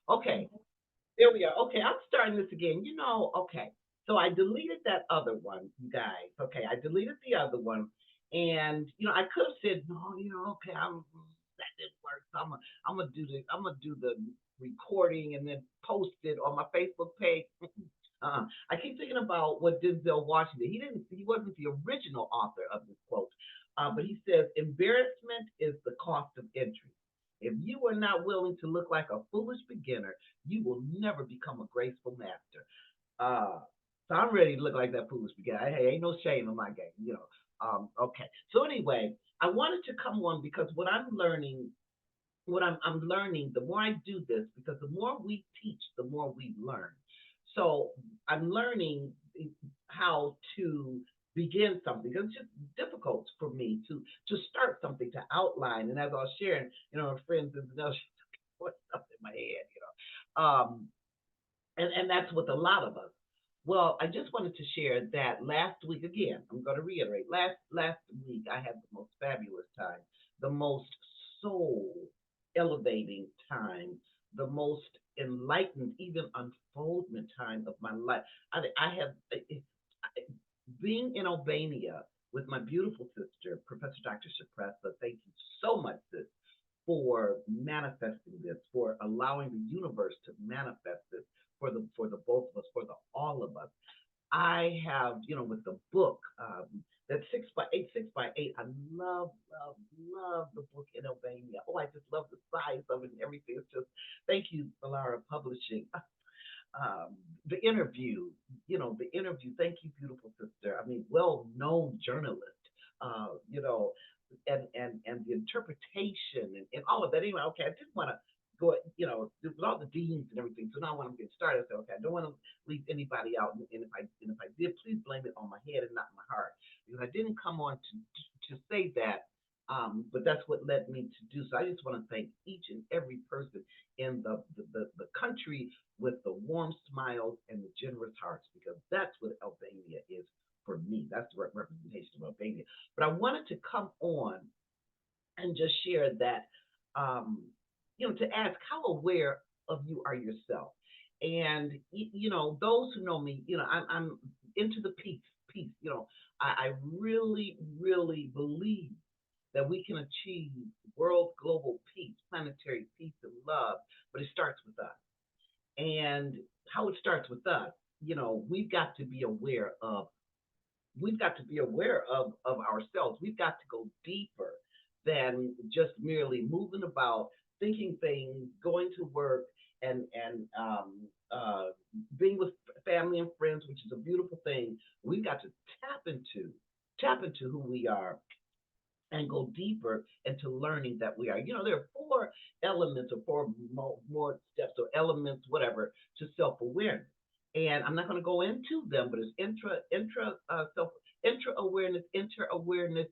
Okay, there we are. Okay, I'm starting this again. Okay. So I deleted that other one, you guys. Okay, I deleted the other one. And I could have said, no, okay, that didn't work. So I'm gonna do the recording and then post it on my Facebook page. I keep thinking about what Denzel Washington. He wasn't the original author of this quote, but he says embarrassment is the cost of entry. If you are not willing to look like a foolish beginner, you will never become a graceful master. Uh, so I'm ready to look like that foolish beginner. Hey, ain't no shame in my game. Okay. So anyway, I wanted to come on because what I'm learning, the more I do this, because the more we teach, the more we learn. So I'm learning how to begin something. It's just difficult for me to start something, to outline. And as I was sharing, friends and what's up in my head. And that's with a lot of us. Well, I just wanted to share that last week again. I'm going to reiterate. Last week I had the most fabulous time, the most soul elevating time, the most enlightened, even unfoldment time of my life. I have being in Albania with my beautiful sister, Professor Dr. Shapressa. Thank you so much, sis, for manifesting this, for allowing the universe to manifest this for the both of us, for the all of us. I have, with the book, that 6x8, 6x8. I love, love, love the book in Albania. Oh, I just love the size of it and everything. It's just, thank you, Valara Publishing. The interview, the interview. Thank you, beautiful sister. I mean, well-known journalist. You know, and the interpretation and all of that. Anyway, okay, I didn't want to go, with all the deans and everything. So now when I'm getting started, I said, okay, I don't want to leave anybody out. And if I did, please blame it on my head and not my heart, because I didn't come on to say that. But that's what led me to do. So I just want to thank each and every person in the country with the warm smiles and the generous hearts, because that's what Albania is for me. That's the representation of Albania. But I wanted to come on and just share that, um, to ask how aware of you are yourself. And, those who know me, I'm into the peace. I really, really believe that we can achieve world global peace, planetary peace and love, but it starts with us. And how it starts with us, we've got to be aware of we've got to be aware of ourselves. We've got to go deeper than just merely moving about, thinking things, going to work, and being with family and friends, which is a beautiful thing. We've got to tap into who we are and go deeper into learning that we are. There are four elements or four more steps or elements, whatever, to self awareness. And I'm not going to go into them, but it's intra awareness, inter awareness,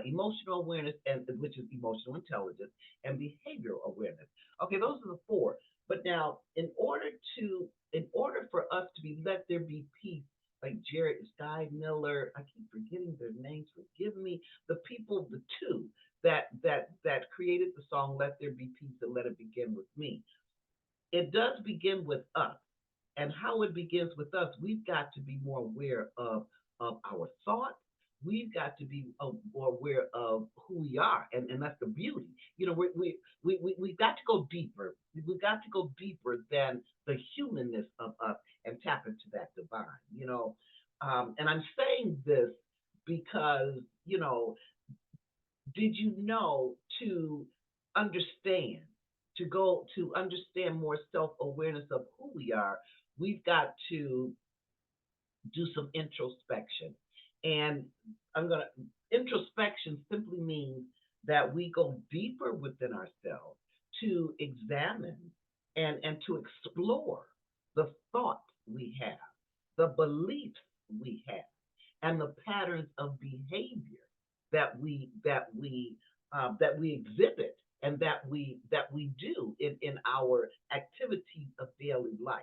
emotional awareness, and which is emotional intelligence, and behavioral awareness. Okay, those are the four. But now, in order for us to be let there be peace, like Jared Sky Miller, I keep forgetting their names. Forgive me. The people, the two that created the song "Let There Be Peace" and "Let It Begin with Me." It does begin with us, and how it begins with us, we've got to be more aware of our thoughts. We've got to be more aware of who we are, and that's the beauty. We've got to go deeper. We've got to go deeper than the humanness of us and tap into that divine. And I'm saying this because, did you know to understand, to understand more self awareness of who we are, we've got to do some introspection. And introspection simply means that we go deeper within ourselves to examine and to explore the thoughts we have, the beliefs we have, and the patterns of behavior that we exhibit and that we do in our activities of daily life.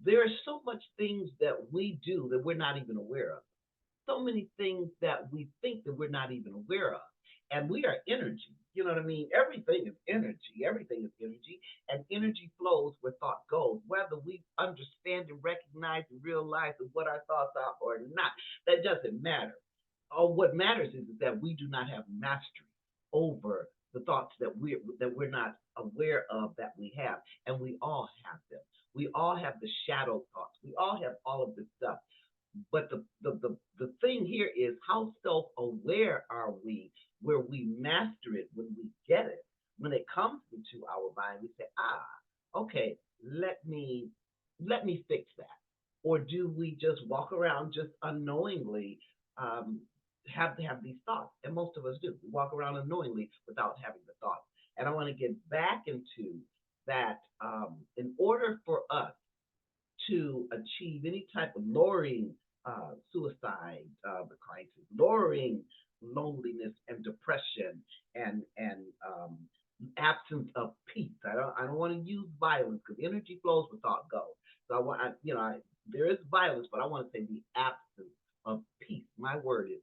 There are so much things that we do that we're not even aware of. So many things that we think that we're not even aware of. and we are energy. You know what I mean? Everything is energy. Everything is energy, and energy flows where thought goes. Whether we understand and recognize and realize what our thoughts are or not, that doesn't matter. All what matters is that we do not have mastery over the thoughts that we're not aware of that we have, and we all have them. We all have the shadow thoughts. We all have all of this stuff. But the thing here is how self aware are we where we master it when we get it. When it comes into our mind, we say, okay, let me let me fix that. Or do we just walk around just unknowingly um, have these thoughts? And most of us do. We walk around unknowingly without having the thoughts. And I want to get back into that in order for us to achieve any type of lowering suicide crisis, lowering loneliness and depression, and absence of peace. I don't want to use violence because energy flows where thought goes. So there is violence, but I want to say the absence of peace. My word is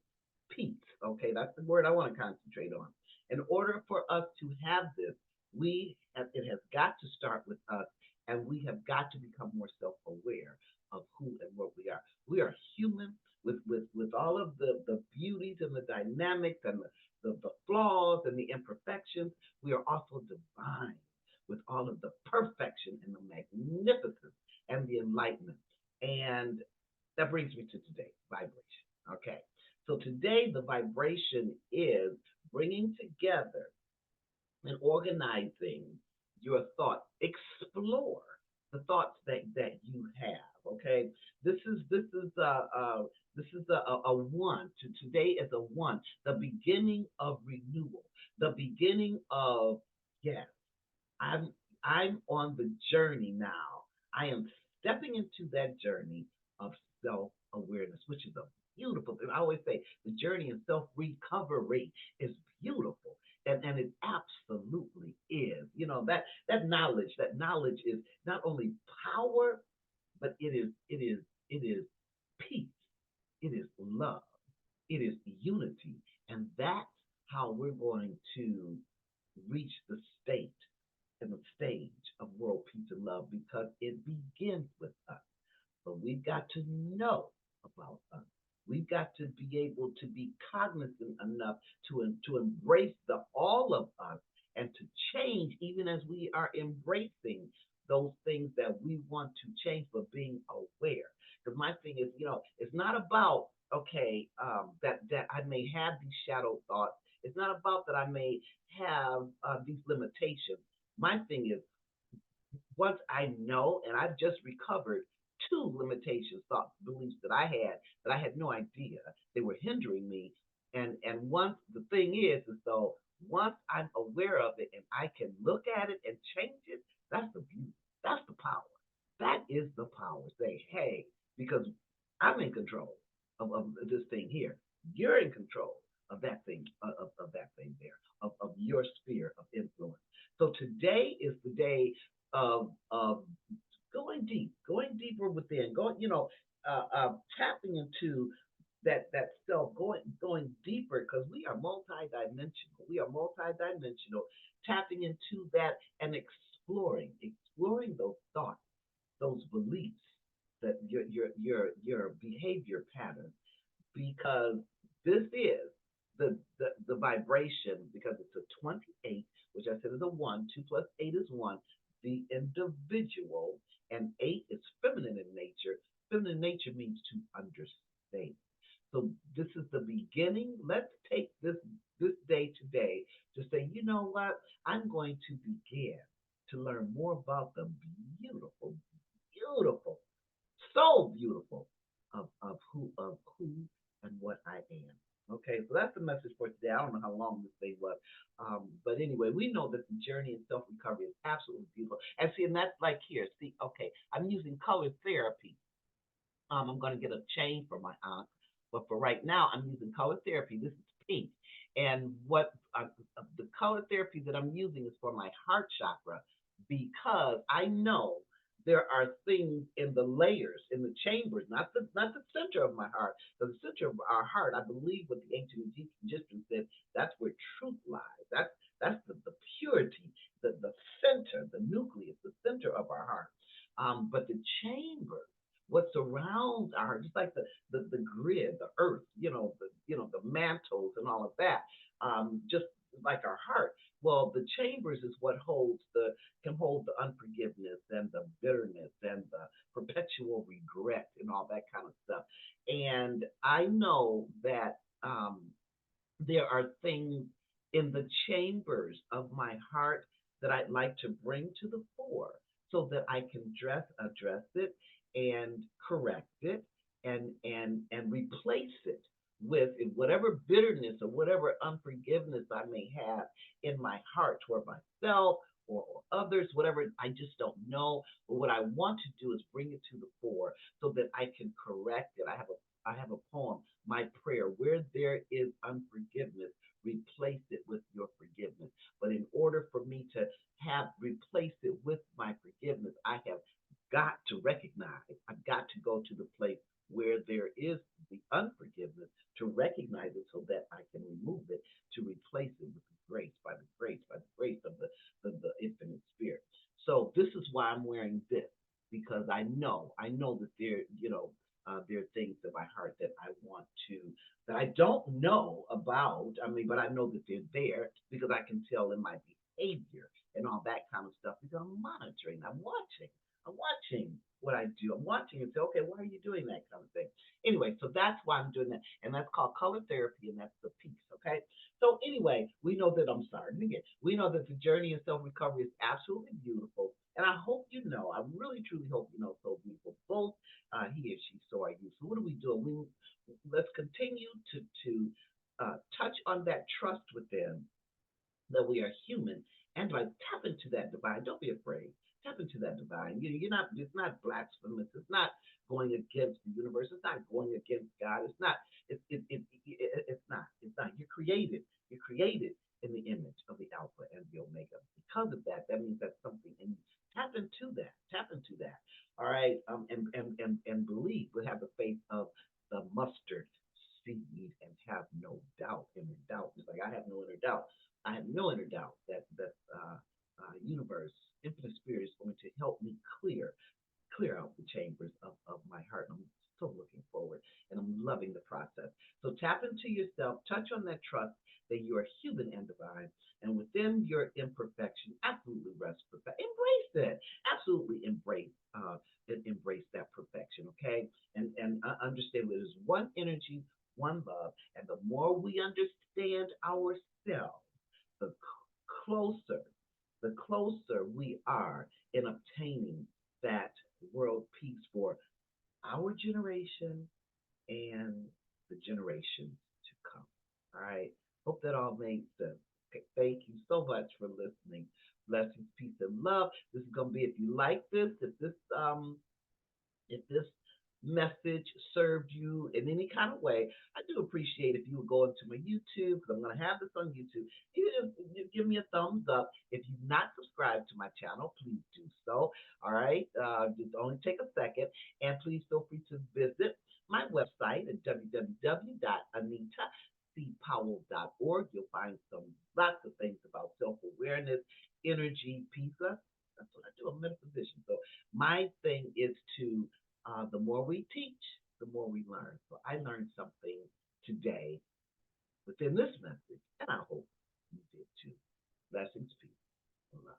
peace. Okay, that's the word I want to concentrate on. In order for us to have this, it has got to start with us, and we have got to become more self-aware of who and what we are. We are human with all of the beauties and the dynamics and the flaws and the imperfections. We are also divine with all of the perfection and the magnificence and the enlightenment. And that brings me to today, vibration. Okay. So today the vibration is bringing together and organizing your thoughts. Explore the thoughts that you have. Okay, this is a one. Today is a one. The beginning of renewal. The beginning of yes. I'm I'm on the journey now. I am stepping into that journey of self awareness, which is a beautiful thing. I always say the journey of self recovery is beautiful. And it absolutely is. That knowledge is not only power, but it is peace. It is love. It is unity. And that's how we're going to reach the state and the stage of world peace and love because it begins with us. But we've got to know about us. We've got to be able to be cognizant enough to embrace the all of us and to change even as we are embracing those things that we want to change, but being aware. Because my thing is, it's not about that I may have these shadow thoughts. It's not about that I may have these limitations. My thing is once I know, and I've just recovered two limitations, thoughts, beliefs that I had no idea they were hindering me. And once the thing is though once I'm aware of it and I can look at it and change it, that's the beauty. That's the power. That is the power. Say, hey, because I'm in control of this thing here. You're in control of that thing, of that thing there, of your sphere of influence. So today is the day of going deep, going deeper within, tapping into that self, going deeper because we are multidimensional. We are multidimensional, tapping into that and exploring those thoughts, those beliefs, that your behavior patterns, because this is the vibration because it's a 28, which I said is a one. 2 plus 8 is one. The individual, and 8 is feminine in nature. Feminine nature means to understand. So this is the beginning. Let's take this day today to say, you know what? I'm going to begin to learn more about the beautiful, beautiful, so beautiful of who and what I am. Okay, so that's the message for today. I don't know how long this thing was, but anyway, we know that the journey in self recovery is absolutely beautiful. And see, and that's like here. See, okay, I'm using color therapy. I'm going to get a chain for my aunt, but for right now, I'm using color therapy. This is pink, and the color therapy that I'm using is for my heart chakra because I know there are things in the layers, in the chambers, not the center of my heart, but the center of our heart. I believe what the ancient Egyptians said. That's where truth lies. That's the purity, the center, the nucleus, the center of our heart. But the chamber, what surrounds our heart, just like the grid, the earth, the mantles and all of that, just like our heart. Well, the chambers is what holds the can hold the unforgiveness and the bitterness and the perpetual regret and all that kind of stuff. And I know that there are things in the chambers of my heart that I'd like to bring to the fore so that I can address it and correct it and replace it with whatever bitterness or whatever unforgiveness I may have in my heart toward myself or others, whatever I just don't know. But what I want to do is bring it to the fore so that I can correct it. I have a poem, my prayer, where there is unforgiveness, replace it with your forgiveness. But in order for me to have replaced it with my forgiveness, I have got to recognize, I've got to go to the place where there is the unforgiveness to recognize it so that I can remove it, to replace it with the grace, by the grace of the infinite spirit. So this is why I'm wearing this, because I know that there are things in my heart that I want to, that I don't know about. I mean, but I know that they're there because I can tell in my behavior and all that kind of stuff because I'm monitoring, I'm watching what I do. I'm watching and say, okay, why are you doing that kind of thing? Anyway, so that's why I'm doing that. And that's called color therapy, and that's the piece, okay? So anyway, we know that I'm starting again. We know that the journey in self-recovery is absolutely beautiful. And I hope you know, I really truly hope you know so beautiful. Both he and she, so are you. So what are we doing? Let's continue to touch on that trust within that we are human and like tap into that divine. Don't be afraid. Tap into that divine. You're not. It's not blasphemous. It's not going against the universe. It's not going against God. It's not. It's not. It's not. You're created. You're created in the image of the Alpha and the Omega. Because of that, that means that's something in you. Tap into that. Tap into that. All right. And believe. But have the faith of the mustard seed and have no doubt. Inner doubt. It's like I have no inner doubt. I have no inner doubt that universe, infinite spirit is going to help me clear out the chambers of my heart. I'm so looking forward and I'm loving the process. So tap into yourself, touch on that trust that you are human and divine, and within your imperfection, absolutely rest perfect. Embrace it. Absolutely embrace that perfection, okay? And understand that there's one energy, one love, and the more we understand ourselves, the closer, the closer we are in obtaining that world peace for our generation and the generations to come. All right. Hope that all made sense. Okay, thank you so much for listening. Blessings, peace, and love. This is gonna be if you like this, if this message served you in any kind of way, I do appreciate if you would go into my YouTube because I'm going to have this on YouTube. You just give me a thumbs up. If you've not subscribed to my channel, please do so. All right, just only take a second, and please feel free to visit my website at www.anitacpowell.org. You'll find lots of things about self-awareness, energy, peace. That's what I do. I'm a metaphysician. So my thing is to the more we teach, the more we learn. So I learned something today within this message, and I hope you did too. Blessings, peace, and love.